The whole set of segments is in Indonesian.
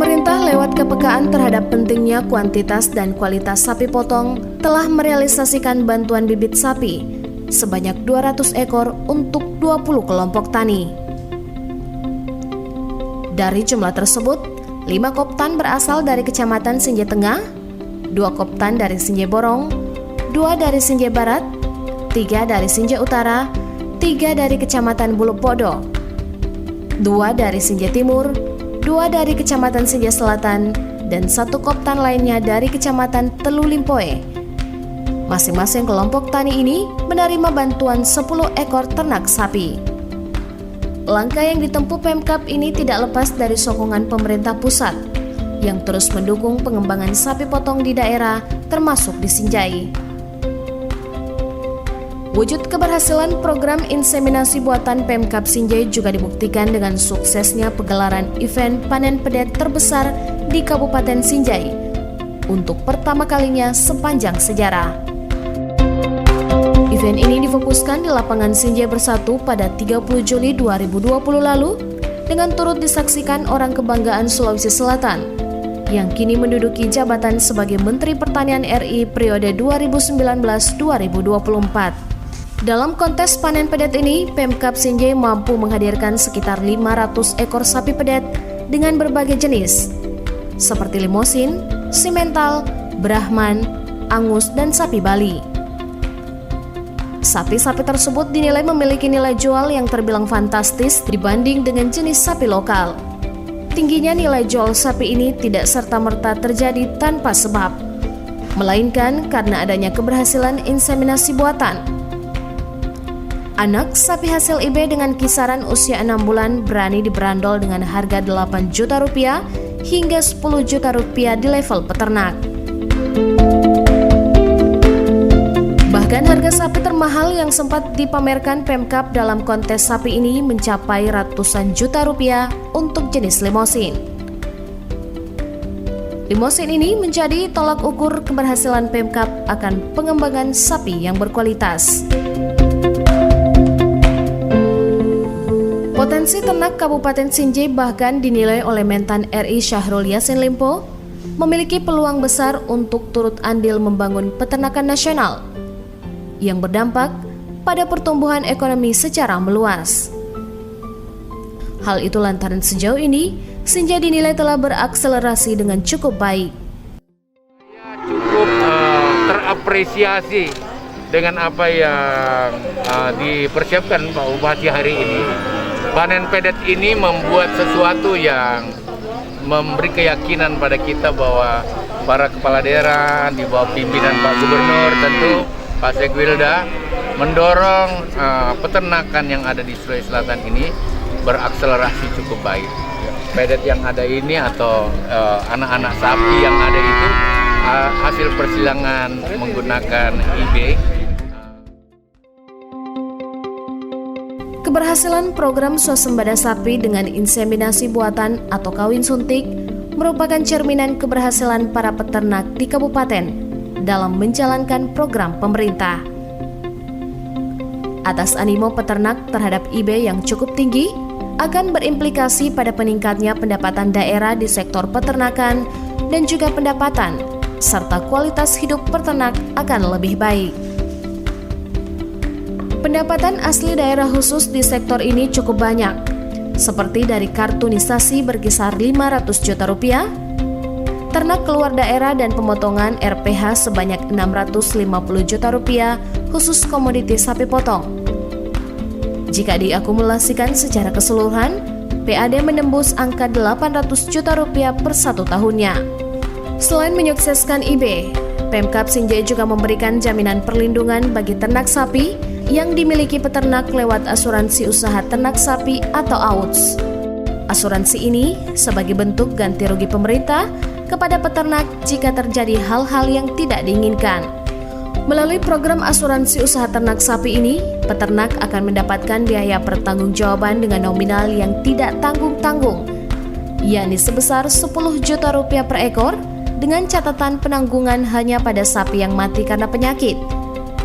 Pemerintah lewat kepekaan terhadap pentingnya kuantitas dan kualitas sapi potong telah merealisasikan bantuan bibit sapi sebanyak 200 ekor untuk 20 kelompok tani. Dari jumlah tersebut, 5 koptan berasal dari Kecamatan Sinjai Tengah, 2 koptan dari Sinjai Borong, 2 dari Sinjai Barat, 3 dari Sinjai Utara, 3 dari Kecamatan Bulupodo, 2 dari Sinjai Timur, 2 dari Kecamatan Sinjai Selatan, dan 1 koptan lainnya dari Kecamatan Telu Limpoe. Masing-masing kelompok tani ini menerima bantuan 10 ekor ternak sapi. Langkah yang ditempuh Pemkab ini tidak lepas dari sokongan pemerintah pusat yang terus mendukung pengembangan sapi potong di daerah, termasuk di Sinjai. Wujud keberhasilan program inseminasi buatan Pemkab Sinjai juga dibuktikan dengan suksesnya pegelaran event panen pedet terbesar di Kabupaten Sinjai untuk pertama kalinya sepanjang sejarah. Event ini difokuskan di lapangan Sinjai Bersatu pada 30 Juli 2020 lalu dengan turut disaksikan orang kebanggaan Sulawesi Selatan yang kini menduduki jabatan sebagai Menteri Pertanian RI periode 2019-2024. Dalam kontes panen pedet ini, Pemkab Sinjai mampu menghadirkan sekitar 500 ekor sapi pedet dengan berbagai jenis, seperti limosin, simental, Brahman, Angus, dan sapi Bali. Sapi-sapi tersebut dinilai memiliki nilai jual yang terbilang fantastis dibanding dengan jenis sapi lokal. Tingginya nilai jual sapi ini tidak serta-merta terjadi tanpa sebab, melainkan karena adanya keberhasilan inseminasi buatan. Anak sapi hasil IB dengan kisaran usia 6 bulan berani diberandol dengan harga 8 juta rupiah hingga 10 juta rupiah di level peternak. Bahkan harga sapi termahal yang sempat dipamerkan Pemkab dalam kontes sapi ini mencapai ratusan juta rupiah untuk jenis limosin. Limosin ini menjadi tolak ukur keberhasilan Pemkab akan pengembangan sapi yang berkualitas. Potensi ternak Kabupaten Sinjai bahkan dinilai oleh Mentan RI Syahrul Yassin Limpo memiliki peluang besar untuk turut andil membangun peternakan nasional yang berdampak pada pertumbuhan ekonomi secara meluas. Hal itu lantaran sejauh ini Sinjai dinilai telah berakselerasi dengan cukup baik. Cukup terapresiasi dengan apa yang dipersiapkan Pak Bupati hari ini. Panen pedet ini membuat sesuatu yang memberi keyakinan pada kita bahwa para kepala daerah di bawah pimpinan Pak Gubernur tentu Pak Segwilda mendorong peternakan yang ada di Sulawesi Selatan ini berakselerasi cukup baik. Pedet yang ada ini atau anak-anak sapi yang ada itu hasil persilangan menggunakan IB. Keberhasilan program swasembada sapi dengan inseminasi buatan atau kawin suntik merupakan cerminan keberhasilan para peternak di kabupaten dalam menjalankan program pemerintah. Atas animo peternak terhadap IB yang cukup tinggi akan berimplikasi pada peningkatnya pendapatan daerah di sektor peternakan dan juga pendapatan serta kualitas hidup peternak akan lebih baik. Pendapatan asli daerah khusus di sektor ini cukup banyak, seperti dari kartunisasi berkisar 500 juta rupiah, ternak keluar daerah dan pemotongan RPH sebanyak 650 juta rupiah khusus komoditi sapi potong. Jika diakumulasikan secara keseluruhan, PAD menembus angka 800 juta rupiah per 1 tahunnya. Selain menyukseskan IB, Pemkab Sinjai juga memberikan jaminan perlindungan bagi ternak sapi yang dimiliki peternak lewat asuransi usaha ternak sapi atau AUTS. Asuransi ini sebagai bentuk ganti rugi pemerintah kepada peternak jika terjadi hal-hal yang tidak diinginkan. Melalui program asuransi usaha ternak sapi ini, peternak akan mendapatkan biaya pertanggungjawaban dengan nominal yang tidak tanggung-tanggung, yakni sebesar 10 juta rupiah per ekor, dengan catatan penanggungan hanya pada sapi yang mati karena penyakit,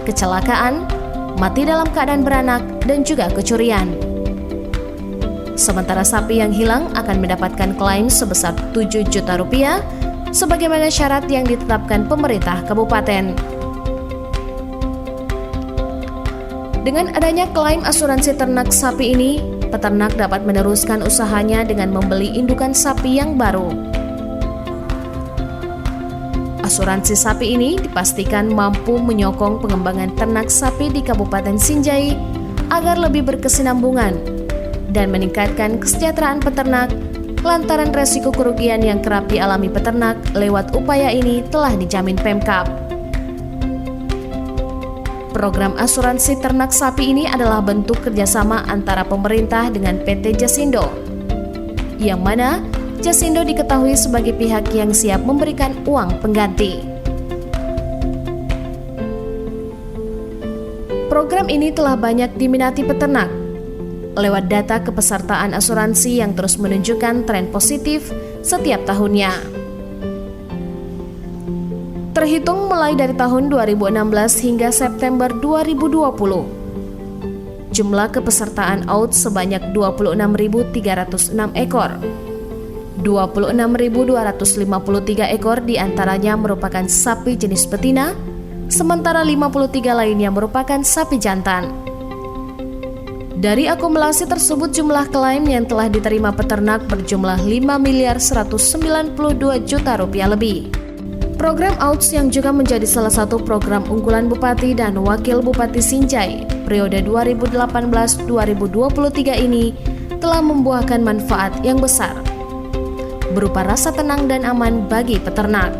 kecelakaan, mati dalam keadaan beranak, dan juga kecurian. Sementara sapi yang hilang akan mendapatkan klaim sebesar 7 juta rupiah sebagaimana syarat yang ditetapkan pemerintah kabupaten. Dengan adanya klaim asuransi ternak sapi ini, peternak dapat meneruskan usahanya dengan membeli indukan sapi yang baru. Asuransi sapi ini dipastikan mampu menyokong pengembangan ternak sapi di Kabupaten Sinjai agar lebih berkesinambungan dan meningkatkan kesejahteraan peternak lantaran resiko kerugian yang kerap dialami peternak lewat upaya ini telah dijamin Pemkab. Program asuransi ternak sapi ini adalah bentuk kerjasama antara pemerintah dengan PT Jasindo, yang mana Jasindo diketahui sebagai pihak yang siap memberikan uang pengganti. Program ini telah banyak diminati peternak lewat data kepesertaan asuransi yang terus menunjukkan tren positif setiap tahunnya. Terhitung mulai dari tahun 2016 hingga September 2020, jumlah kepesertaan AUT sebanyak 26.306 ekor. 26.253 ekor diantaranya merupakan sapi jenis betina, sementara 53 lainnya merupakan sapi jantan. Dari akumulasi tersebut, jumlah klaim yang telah diterima peternak berjumlah 5.192 juta rupiah lebih. Program AUTS yang juga menjadi salah satu program unggulan Bupati dan Wakil Bupati Sinjai periode 2018-2023 ini telah membuahkan manfaat yang besar, berupa rasa tenang dan aman bagi peternak.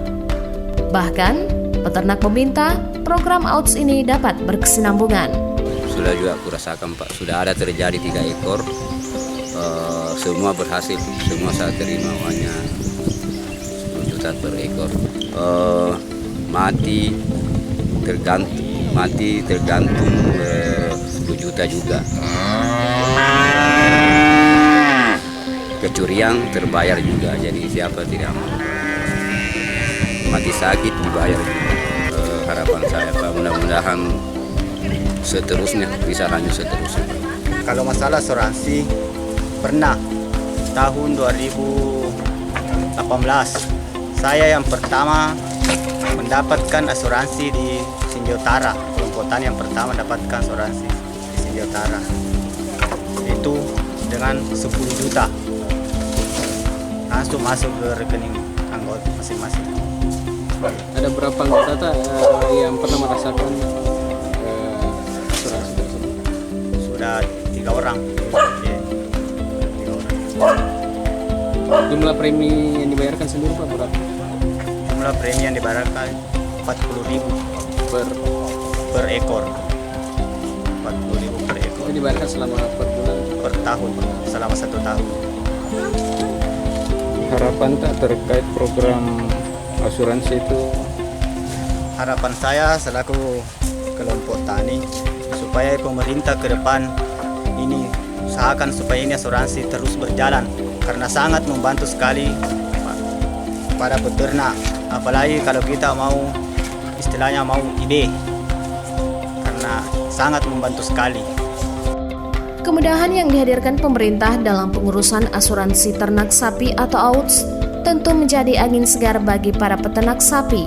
Bahkan, peternak meminta program AUTS ini dapat berkesinambungan. Sudah juga aku rasakan Pak, sudah ada terjadi 3 ekor, semua berhasil, semua saya terima uangnya 10 juta per ekor. Mati tergantung 10 juta juga. Kecurian terbayar juga, jadi siapa tidak mau. Mati sakit dibayar juga. Harapan saya Pak, mudah-mudahan seterusnya bisa lanjut seterusnya. Kalau masalah asuransi, pernah tahun 2018 saya yang pertama mendapatkan asuransi di Sinjai Utara. Kelompok tani yang pertama mendapatkan asuransi di Sinjai Utara itu dengan 10 juta langsung masuk ke rekening anggota masing-masing. Ada berapa anggota yang pernah merasakan asuransi tersebut? Sudah 3 orang. Ya, 3 orang. Jumlah premi yang dibayarkan sendiri Pak berapa? Jumlah premi yang dibayarkan 40.000 per ekor. 40.000 per ekor. Itu dibayarkan selama per bulan? Per tahun, selama 1 tahun. Harapan tak terkait program asuransi itu? Harapan saya selaku kelompok tani supaya pemerintah ke depan ini usahakan supaya ini asuransi terus berjalan karena sangat membantu sekali pada peternak, apalagi kalau kita mau istilahnya mau IB, karena sangat membantu sekali. Kemudahan yang dihadirkan pemerintah dalam pengurusan asuransi ternak sapi atau AUTS tentu menjadi angin segar bagi para peternak sapi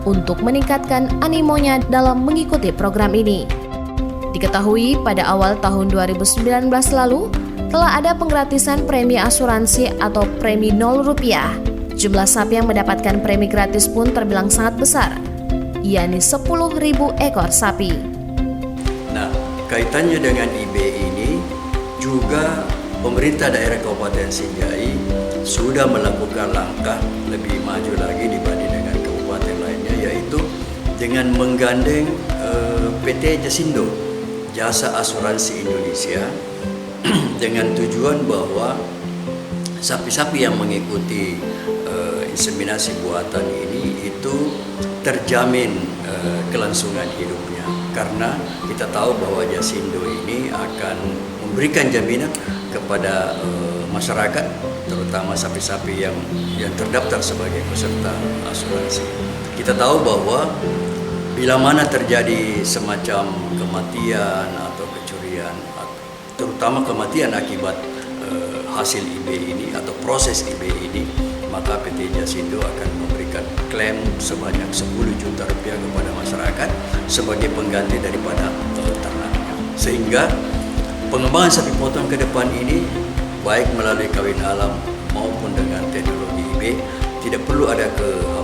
untuk meningkatkan animonya dalam mengikuti program ini. Diketahui pada awal tahun 2019 lalu telah ada penggratisan premi asuransi atau premi 0 rupiah. Jumlah sapi yang mendapatkan premi gratis pun terbilang sangat besar, yakni 10.000 ekor sapi. Nah, kaitannya dengan IB ini juga pemerintah daerah Kabupaten Sinjai sudah melakukan langkah lebih maju lagi dibanding dengan kabupaten lainnya, yaitu dengan menggandeng PT Jasindo, Jasa Asuransi Indonesia, dengan tujuan bahwa sapi-sapi yang mengikuti inseminasi buatan ini itu terjamin kelangsungan hidupnya, karena kita tahu bahwa Jasindo ini akan memberikan jaminan kepada masyarakat, terutama sapi-sapi yang terdaftar sebagai peserta asuransi. Kita tahu bahwa bila mana terjadi semacam kematian atau kecurian, terutama kematian akibat hasil IB ini atau proses IB ini, maka PT Jasindo akan memberikan klaim sebanyak 10 juta rupiah kepada masyarakat sebagai pengganti daripada ternaknya. Sehingga pengembangan sapi potong ke depan ini baik melalui kawin alam maupun dengan teknologi IB tidak perlu ada kekhawatiran